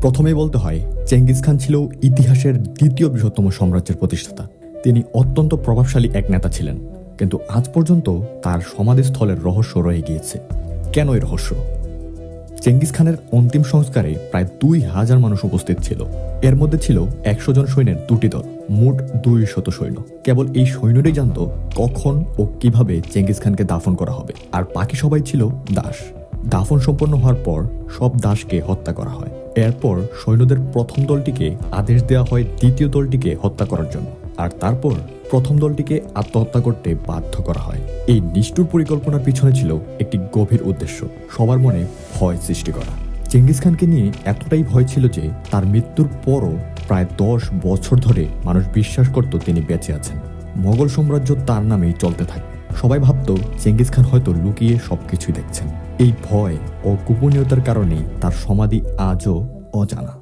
প্রথমেই বলতে হয়, চেঙ্গিস খান ছিল ইতিহাসের দ্বিতীয় বৃহত্তম সাম্রাজ্যের প্রতিষ্ঠাতা। তিনি অত্যন্ত প্রভাবশালী এক নেতা ছিলেন, কিন্তু আজ পর্যন্ত তার সমাধিস্থলের রহস্য রয়ে গিয়েছে। কেন এই রহস্য? চেঙ্গিস খানের অন্তিম সংস্কারে প্রায় 2000 মানুষ উপস্থিত ছিল। এর মধ্যে ছিল 100 জন সৈন্যের দুটি দল, মোট 200 সৈন্য। কেবল এই সৈন্যরাই জানত কখন ও কিভাবে চেঙ্গিস খানকে দাফন করা হবে, আর বাকি সবাই ছিল দাস। দাফন সম্পন্ন হওয়ার পর সব দাসকে হত্যা করা হয়। এরপর সৈন্যদের প্রথম দলটিকে আদেশ দেওয়া হয় দ্বিতীয় দলটিকে হত্যা করার জন্য, আর তারপর প্রথম দলটিকে আত্মহত্যা করতে বাধ্য করা হয়। এই নিষ্ঠুর পরিকল্পনার পিছনে ছিল একটি গভীর উদ্দেশ্য, সবার মনে ভয় সৃষ্টি করা। চেঙ্গিস খানকে নিয়ে এতটাই ভয় ছিল যে তার মৃত্যুর পরও প্রায় 10 বছর ধরে মানুষ বিশ্বাস করত তিনি বেঁচে আছেন। মোগল সাম্রাজ্য তার নামেই চলতে থাকে। সবাই ভাবত চেঙ্গিস খান হয়তো লুকিয়ে সবকিছুই দেখছেন। এই ভয় ও গোপনীয়তার কারণেই তার সমাধি আজও অজানা।